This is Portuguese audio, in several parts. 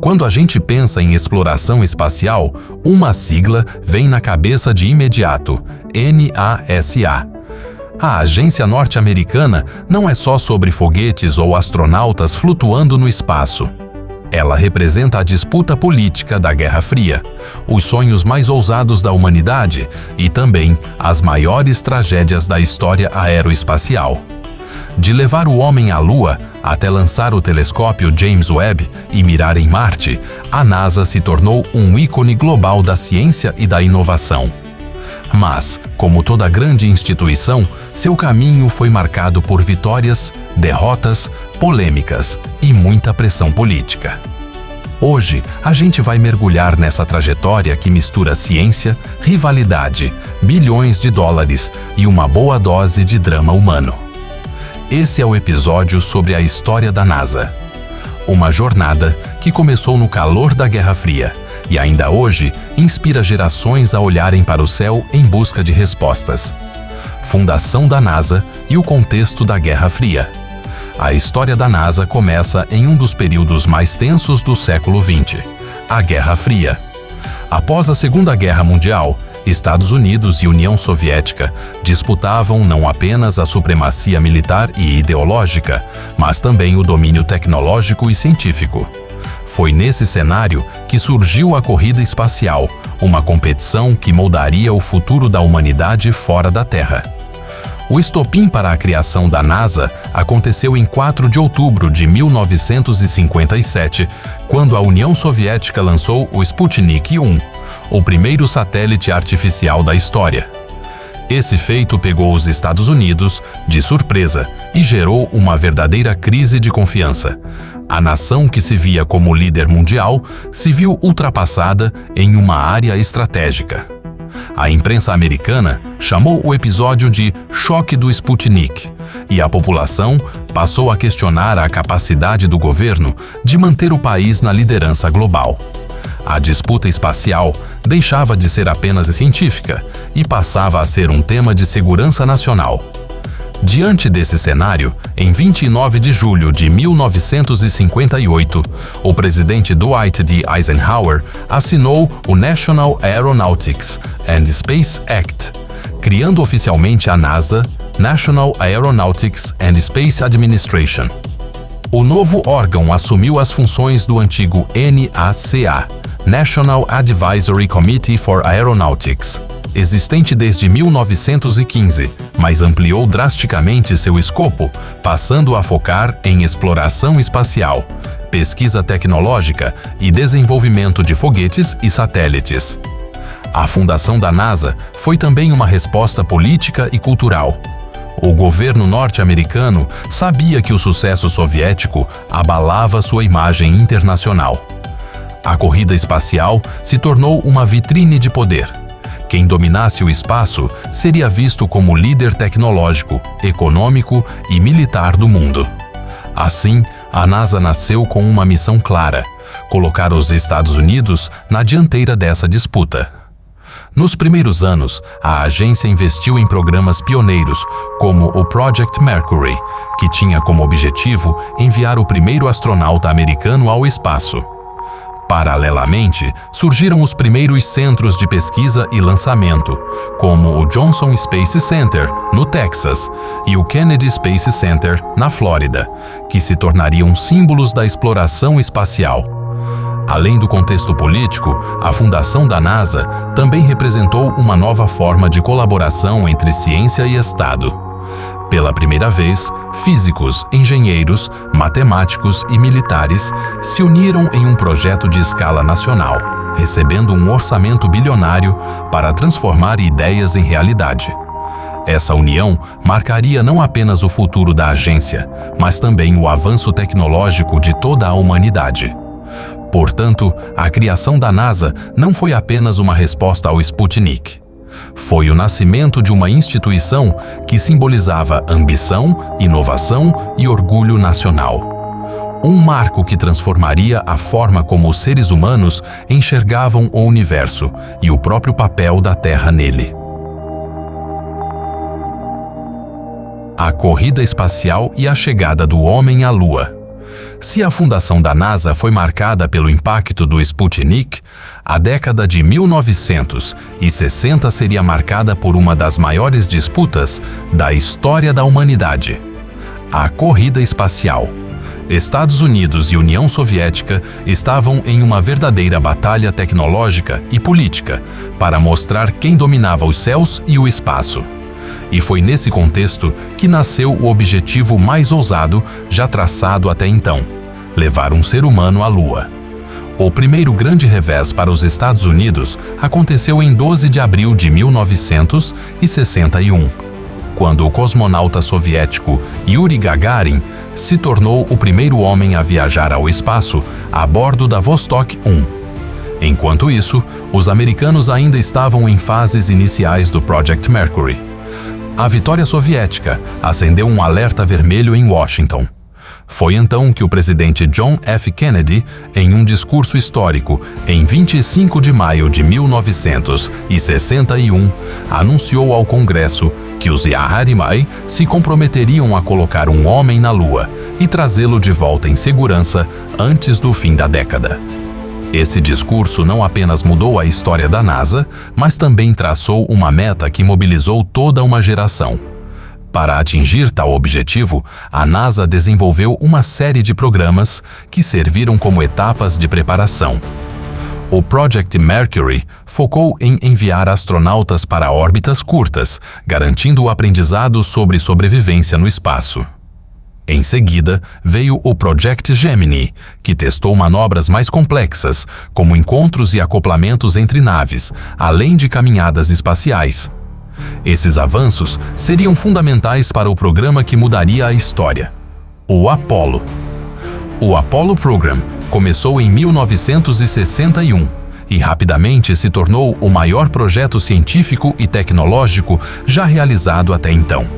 Quando a gente pensa em exploração espacial, uma sigla vem na cabeça de imediato: NASA. A agência norte-americana não é só sobre foguetes ou astronautas flutuando no espaço. Ela representa a disputa política da Guerra Fria, os sonhos mais ousados da humanidade e também as maiores tragédias da história aeroespacial. De levar o homem à Lua até lançar o telescópio James Webb e mirar em Marte, a NASA se tornou um ícone global da ciência e da inovação. Mas, como toda grande instituição, seu caminho foi marcado por vitórias, derrotas, polêmicas e muita pressão política. Hoje, a gente vai mergulhar nessa trajetória que mistura ciência, rivalidade, bilhões de dólares e uma boa dose de drama humano. Esse é o episódio sobre a história da NASA. Uma jornada que começou no calor da Guerra Fria e ainda hoje inspira gerações a olharem para o céu em busca de respostas. Fundação da NASA e o contexto da Guerra Fria. A história da NASA começa em um dos períodos mais tensos do século XX, a Guerra Fria. Após a Segunda Guerra Mundial, Estados Unidos e União Soviética disputavam não apenas a supremacia militar e ideológica, mas também o domínio tecnológico e científico. Foi nesse cenário que surgiu a corrida espacial, uma competição que moldaria o futuro da humanidade fora da Terra. O estopim para a criação da NASA aconteceu em 4 de outubro de 1957, quando a União Soviética lançou o Sputnik 1, o primeiro satélite artificial da história. Esse feito pegou os Estados Unidos de surpresa e gerou uma verdadeira crise de confiança. A nação que se via como líder mundial se viu ultrapassada em uma área estratégica. A imprensa americana chamou o episódio de choque do Sputnik, e a população passou a questionar a capacidade do governo de manter o país na liderança global. A disputa espacial deixava de ser apenas científica e passava a ser um tema de segurança nacional. Diante desse cenário, em 29 de julho de 1958, o presidente Dwight D. Eisenhower assinou o National Aeronautics and Space Act, criando oficialmente a NASA, National Aeronautics and Space Administration. O novo órgão assumiu as funções do antigo NACA, National Advisory Committee for Aeronautics, existente desde 1915, mas ampliou drasticamente seu escopo, passando a focar em exploração espacial, pesquisa tecnológica e desenvolvimento de foguetes e satélites. A fundação da NASA foi também uma resposta política e cultural. O governo norte-americano sabia que o sucesso soviético abalava sua imagem internacional. A corrida espacial se tornou uma vitrine de poder. Quem dominasse o espaço seria visto como líder tecnológico, econômico e militar do mundo. Assim, a NASA nasceu com uma missão clara: colocar os Estados Unidos na dianteira dessa disputa. Nos primeiros anos, a agência investiu em programas pioneiros, como o Project Mercury, que tinha como objetivo enviar o primeiro astronauta americano ao espaço. Paralelamente, surgiram os primeiros centros de pesquisa e lançamento, como o Johnson Space Center, no Texas, e o Kennedy Space Center, na Flórida, que se tornariam símbolos da exploração espacial. Além do contexto político, a fundação da NASA também representou uma nova forma de colaboração entre ciência e Estado. Pela primeira vez, físicos, engenheiros, matemáticos e militares se uniram em um projeto de escala nacional, recebendo um orçamento bilionário para transformar ideias em realidade. Essa união marcaria não apenas o futuro da agência, mas também o avanço tecnológico de toda a humanidade. Portanto, a criação da NASA não foi apenas uma resposta ao Sputnik. Foi o nascimento de uma instituição que simbolizava ambição, inovação e orgulho nacional. Um marco que transformaria a forma como os seres humanos enxergavam o universo e o próprio papel da Terra nele. A corrida espacial e a chegada do homem à Lua. Se a fundação da NASA foi marcada pelo impacto do Sputnik, a década de 1960 seria marcada por uma das maiores disputas da história da humanidade: a corrida espacial. Estados Unidos e União Soviética estavam em uma verdadeira batalha tecnológica e política para mostrar quem dominava os céus e o espaço. E foi nesse contexto que nasceu o objetivo mais ousado já traçado até então: levar um ser humano à Lua. O primeiro grande revés para os Estados Unidos aconteceu em 12 de abril de 1961, quando o cosmonauta soviético Yuri Gagarin se tornou o primeiro homem a viajar ao espaço a bordo da Vostok 1. Enquanto isso, os americanos ainda estavam em fases iniciais do Project Mercury. A vitória soviética acendeu um alerta vermelho em Washington. Foi então que o presidente John F. Kennedy, em um discurso histórico em 25 de maio de 1961, anunciou ao Congresso que os Yaharimai se comprometeriam a colocar um homem na Lua e trazê-lo de volta em segurança antes do fim da década. Esse discurso não apenas mudou a história da NASA, mas também traçou uma meta que mobilizou toda uma geração. Para atingir tal objetivo, a NASA desenvolveu uma série de programas que serviram como etapas de preparação. O Project Mercury focou em enviar astronautas para órbitas curtas, garantindo o aprendizado sobre sobrevivência no espaço. Em seguida, veio o Project Gemini, que testou manobras mais complexas, como encontros e acoplamentos entre naves, além de caminhadas espaciais. Esses avanços seriam fundamentais para o programa que mudaria a história: o Apollo. O Apollo Program começou em 1961 e rapidamente se tornou o maior projeto científico e tecnológico já realizado até então.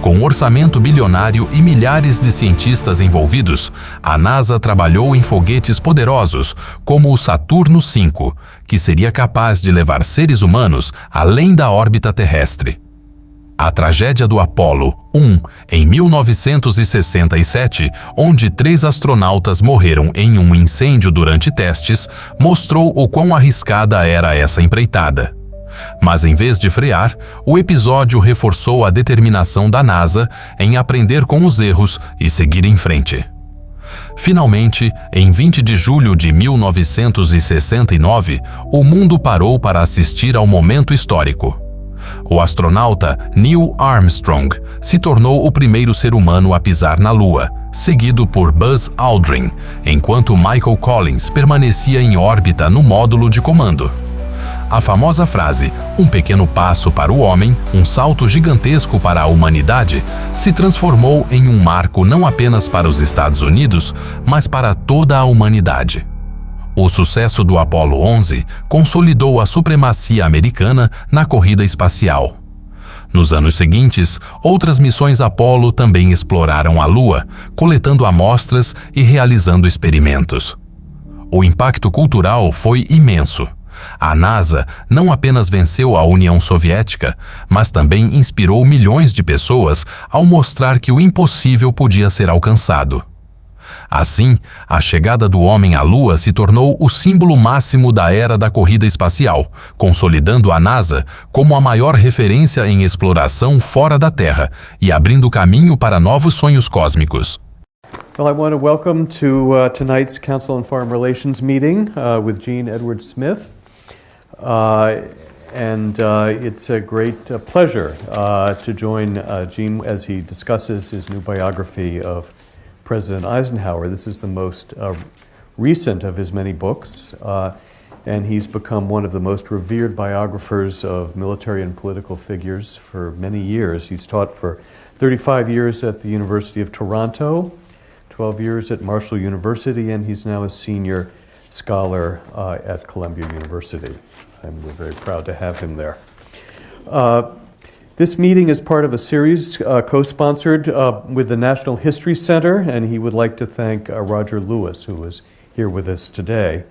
Com um orçamento bilionário e milhares de cientistas envolvidos, a NASA trabalhou em foguetes poderosos, como o Saturno V, que seria capaz de levar seres humanos além da órbita terrestre. A tragédia do Apollo 1, em 1967, onde 3 astronautas morreram em um incêndio durante testes, mostrou o quão arriscada era essa empreitada. Mas em vez de frear, o episódio reforçou a determinação da NASA em aprender com os erros e seguir em frente. Finalmente, em 20 de julho de 1969, o mundo parou para assistir ao momento histórico. O astronauta Neil Armstrong se tornou o primeiro ser humano a pisar na Lua, seguido por Buzz Aldrin, enquanto Michael Collins permanecia em órbita no módulo de comando. A famosa frase, "um pequeno passo para o homem, um salto gigantesco para a humanidade", se transformou em um marco não apenas para os Estados Unidos, mas para toda a humanidade. O sucesso do Apollo 11 consolidou a supremacia americana na corrida espacial. Nos anos seguintes, outras missões Apollo também exploraram a Lua, coletando amostras e realizando experimentos. O impacto cultural foi imenso. A NASA não apenas venceu a União Soviética, mas também inspirou milhões de pessoas ao mostrar que o impossível podia ser alcançado. Assim, a chegada do homem à Lua se tornou o símbolo máximo da era da corrida espacial, consolidando a NASA como a maior referência em exploração fora da Terra e abrindo caminho para novos sonhos cósmicos. Well, I want to welcome to tonight's Council on Foreign Relations meeting with Gene Edward Smith. It's a great pleasure to join Gene as he discusses his new biography of President Eisenhower. This is the most recent of his many books, and he's become one of the most revered biographers of military and political figures for many years. He's taught for 35 years at the University of Toronto, 12 years at Marshall University, and he's now a senior scholar at Columbia University. And we're very proud to have him there. This meeting is part of a series co-sponsored with the National History Center, and he would like to thank Roger Lewis, who is here with us today.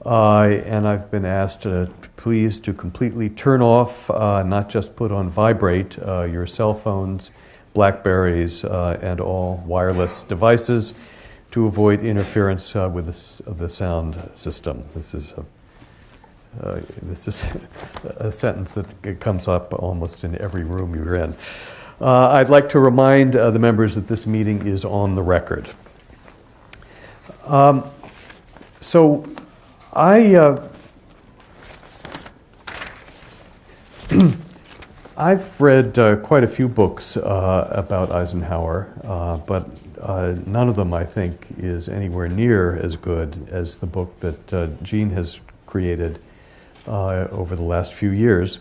And I've been asked please to completely turn off, not just put on vibrate, your cell phones, Blackberries, and all wireless devices to avoid interference with the sound system. This is a sentence that comes up almost in every room you're in. I'd like to remind the members that this meeting is on the record. So I've read quite a few books about Eisenhower, but none of them, I think, is anywhere near as good as the book that Gene has created over the last few years.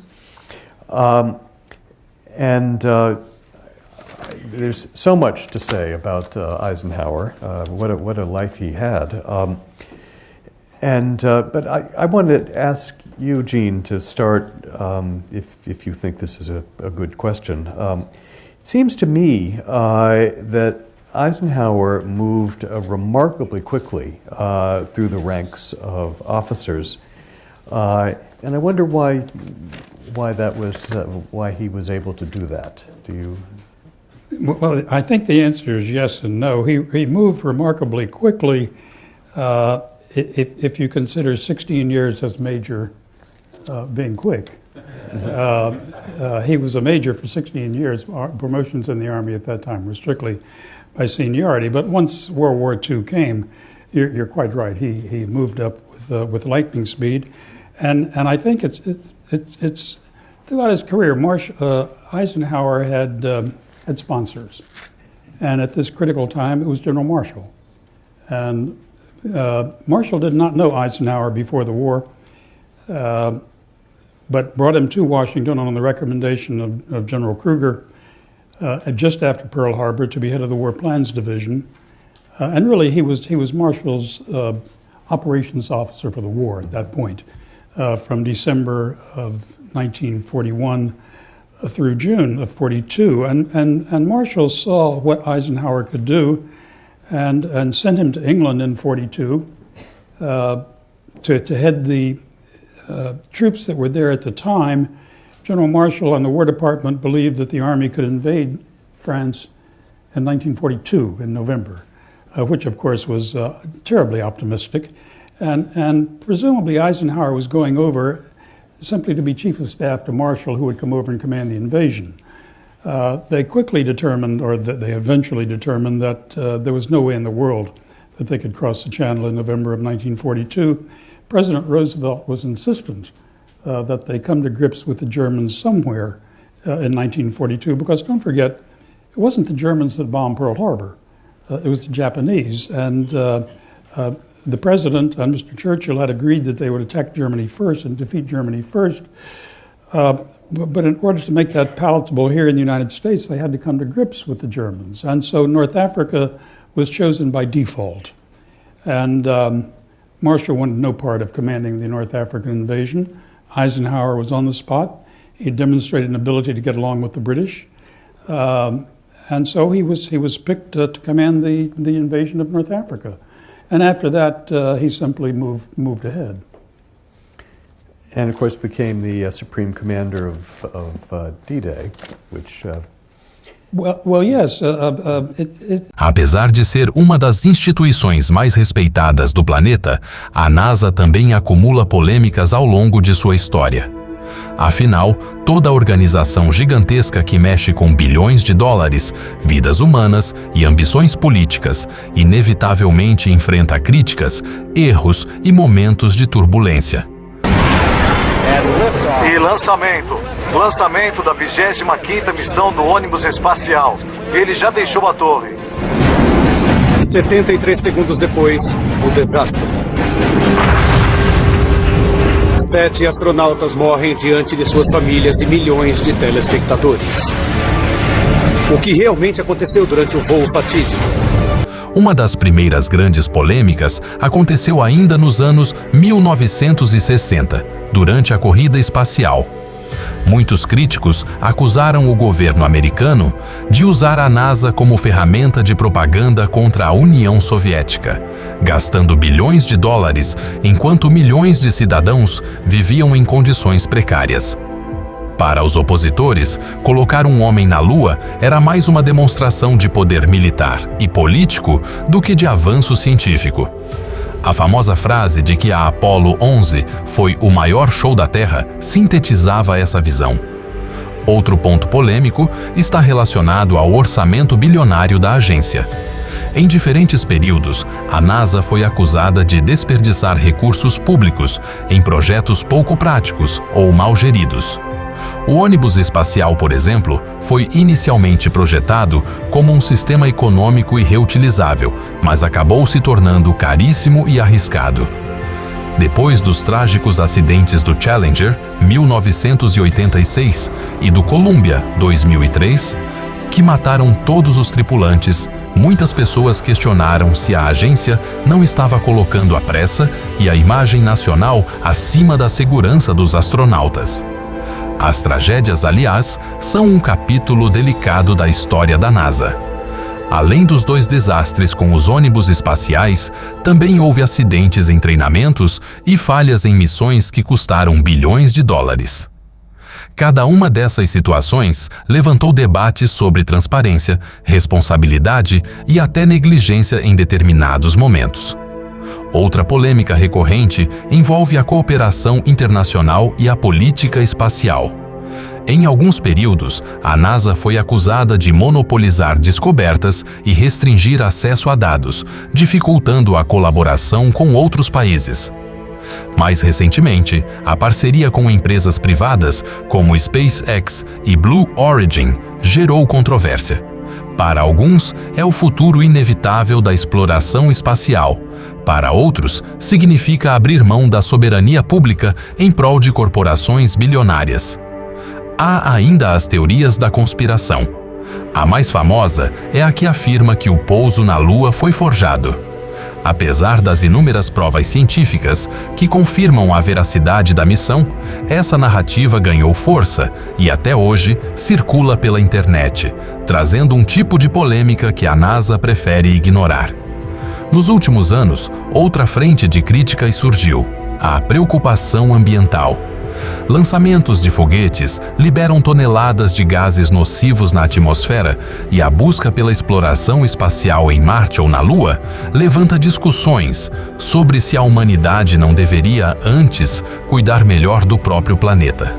There's so much to say about Eisenhower, what a life he had. But I wanted to ask you, Gene, to start, if you think this is a good question. It seems to me that Eisenhower moved remarkably quickly through the ranks of officers, and I wonder why that was, why he was able to do that. Do you? Well, I think the answer is yes and no. He moved remarkably quickly. If you consider 16 years as major being quick. He was a major for 16 years. Our promotions in the Army at that time were strictly by seniority. But once World War II came, you're quite right. He moved up with lightning speed, and I think it's throughout his career, Eisenhower had sponsors, and at this critical time, it was General Marshall, and Marshall did not know Eisenhower before the war, but brought him to Washington on the recommendation of General Kruger just after Pearl Harbor to be head of the War Plans Division. And really, he was Marshall's operations officer for the war at that point, from December of 1941 through June of 42. And Marshall saw what Eisenhower could do and sent him to England in 42 to head the troops that were there at the time. General Marshall and the War Department believed that the Army could invade France in 1942 in November, which of course was terribly optimistic. And presumably Eisenhower was going over simply to be Chief of Staff to Marshall, who would come over and command the invasion. They quickly determined, or they eventually determined, that there was no way in the world that they could cross the Channel in November of 1942. President Roosevelt was insistent that they come to grips with the Germans somewhere in 1942, because don't forget, it wasn't the Germans that bombed Pearl Harbor. It was the Japanese, and the President and Mr. Churchill had agreed that they would attack Germany first and defeat Germany first. But in order to make that palatable here in the United States, they had to come to grips with the Germans. And so North Africa was chosen by default. And Marshall wanted no part of commanding the North African invasion. Eisenhower was on the spot. He demonstrated an ability to get along with the British. And so he was picked to command the invasion of North Africa. And after that, he simply moved ahead. And of course became the Supreme Commander of D-Day, which... Well, yes. Apesar de ser uma das instituições mais respeitadas do planeta, a NASA também acumula polêmicas ao longo de sua história. Afinal, toda organização gigantesca que mexe com bilhões de dólares, vidas humanas e ambições políticas, inevitavelmente enfrenta críticas, erros e momentos de turbulência. E lançamento da 25ª missão do ônibus espacial. Ele já deixou a torre. 73 segundos depois, o desastre. 7 astronautas morrem diante de suas famílias e milhões de telespectadores. O que realmente aconteceu durante o voo fatídico? Uma das primeiras grandes polêmicas aconteceu ainda nos anos 1960, durante a corrida espacial. Muitos críticos acusaram o governo americano de usar a NASA como ferramenta de propaganda contra a União Soviética, gastando bilhões de dólares enquanto milhões de cidadãos viviam em condições precárias. Para os opositores, colocar um homem na Lua era mais uma demonstração de poder militar e político do que de avanço científico. A famosa frase de que a Apollo 11 foi o maior show da Terra sintetizava essa visão. Outro ponto polêmico está relacionado ao orçamento bilionário da agência. Em diferentes períodos, a NASA foi acusada de desperdiçar recursos públicos em projetos pouco práticos ou mal geridos. O ônibus espacial, por exemplo, foi inicialmente projetado como um sistema econômico e reutilizável, mas acabou se tornando caríssimo e arriscado. Depois dos trágicos acidentes do Challenger, 1986, e do Columbia, 2003, que mataram todos os tripulantes, muitas pessoas questionaram se a agência não estava colocando a pressa e a imagem nacional acima da segurança dos astronautas. As tragédias, aliás, são um capítulo delicado da história da NASA. Além dos 2 desastres com os ônibus espaciais, também houve acidentes em treinamentos e falhas em missões que custaram bilhões de dólares. Cada uma dessas situações levantou debates sobre transparência, responsabilidade e até negligência em determinados momentos. Outra polêmica recorrente envolve a cooperação internacional e a política espacial. Em alguns períodos, a NASA foi acusada de monopolizar descobertas e restringir acesso a dados, dificultando a colaboração com outros países. Mais recentemente, a parceria com empresas privadas, como SpaceX e Blue Origin, gerou controvérsia. Para alguns, é o futuro inevitável da exploração espacial. Para outros, significa abrir mão da soberania pública em prol de corporações bilionárias. Há ainda as teorias da conspiração. A mais famosa é a que afirma que o pouso na Lua foi forjado. Apesar das inúmeras provas científicas que confirmam a veracidade da missão, essa narrativa ganhou força e até hoje circula pela internet, trazendo um tipo de polêmica que a NASA prefere ignorar. Nos últimos anos, outra frente de críticas surgiu: a preocupação ambiental. Lançamentos de foguetes liberam toneladas de gases nocivos na atmosfera e a busca pela exploração espacial em Marte ou na Lua levanta discussões sobre se a humanidade não deveria, antes, cuidar melhor do próprio planeta.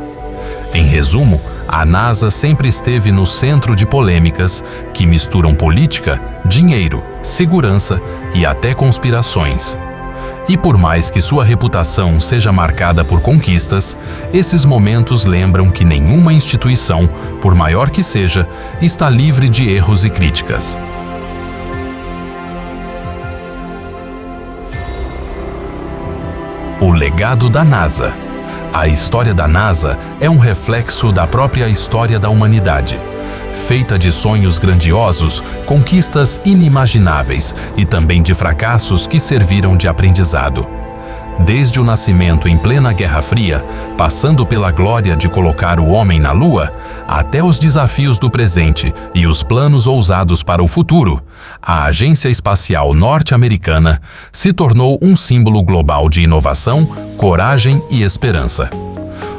Em resumo, a NASA sempre esteve no centro de polêmicas que misturam política, dinheiro, segurança e até conspirações. E por mais que sua reputação seja marcada por conquistas, esses momentos lembram que nenhuma instituição, por maior que seja, está livre de erros e críticas. O legado da NASA. A história da NASA é um reflexo da própria história da humanidade. Feita de sonhos grandiosos, conquistas inimagináveis e também de fracassos que serviram de aprendizado. Desde o nascimento em plena Guerra Fria, passando pela glória de colocar o homem na Lua, até os desafios do presente e os planos ousados para o futuro, a Agência Espacial Norte-Americana se tornou um símbolo global de inovação, coragem e esperança.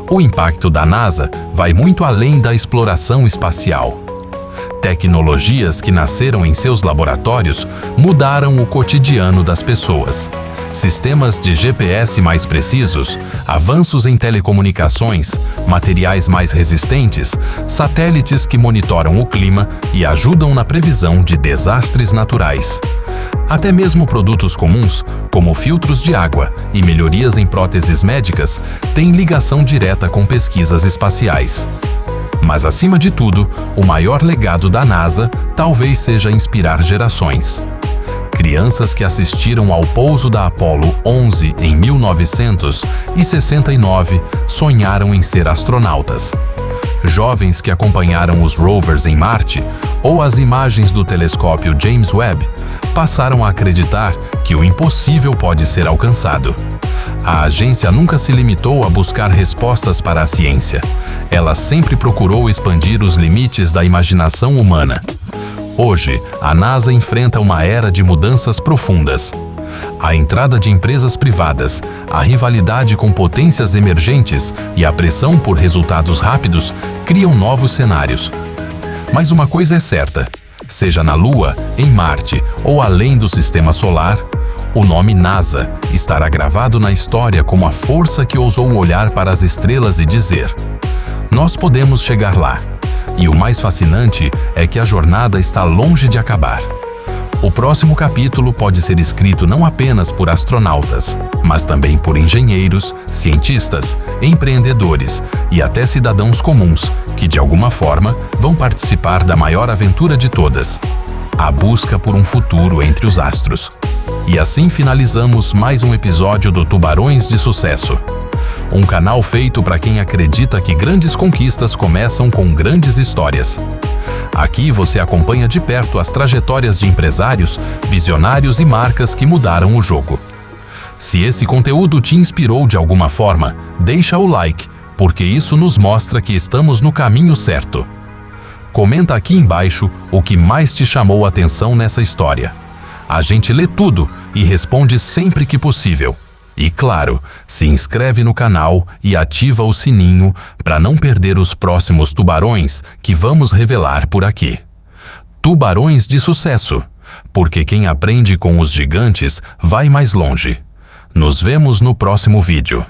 O impacto da NASA vai muito além da exploração espacial. Tecnologias que nasceram em seus laboratórios mudaram o cotidiano das pessoas. Sistemas de GPS mais precisos, avanços em telecomunicações, materiais mais resistentes, satélites que monitoram o clima e ajudam na previsão de desastres naturais. Até mesmo produtos comuns, como filtros de água e melhorias em próteses médicas, têm ligação direta com pesquisas espaciais. Mas, acima de tudo, o maior legado da NASA talvez seja inspirar gerações. Crianças que assistiram ao pouso da Apollo 11 em 1969 sonharam em ser astronautas. Jovens que acompanharam os rovers em Marte ou as imagens do telescópio James Webb passaram a acreditar que o impossível pode ser alcançado. A agência nunca se limitou a buscar respostas para a ciência. Ela sempre procurou expandir os limites da imaginação humana. Hoje, a NASA enfrenta uma era de mudanças profundas. A entrada de empresas privadas, a rivalidade com potências emergentes e a pressão por resultados rápidos criam novos cenários. Mas uma coisa é certa: seja na Lua, em Marte ou além do Sistema Solar, o nome NASA estará gravado na história como a força que ousou olhar para as estrelas e dizer: nós podemos chegar lá. E o mais fascinante é que a jornada está longe de acabar. O próximo capítulo pode ser escrito não apenas por astronautas, mas também por engenheiros, cientistas, empreendedores e até cidadãos comuns que, de alguma forma, vão participar da maior aventura de todas: a busca por um futuro entre os astros. E assim finalizamos mais um episódio do Tubarões de Sucesso. Um canal feito para quem acredita que grandes conquistas começam com grandes histórias. Aqui você acompanha de perto as trajetórias de empresários, visionários e marcas que mudaram o jogo. Se esse conteúdo te inspirou de alguma forma, deixa o like, porque isso nos mostra que estamos no caminho certo. Comenta aqui embaixo o que mais te chamou a atenção nessa história. A gente lê tudo e responde sempre que possível. E claro, se inscreve no canal e ativa o sininho para não perder os próximos tubarões que vamos revelar por aqui. Tubarões de Sucesso, porque quem aprende com os gigantes vai mais longe. Nos vemos no próximo vídeo.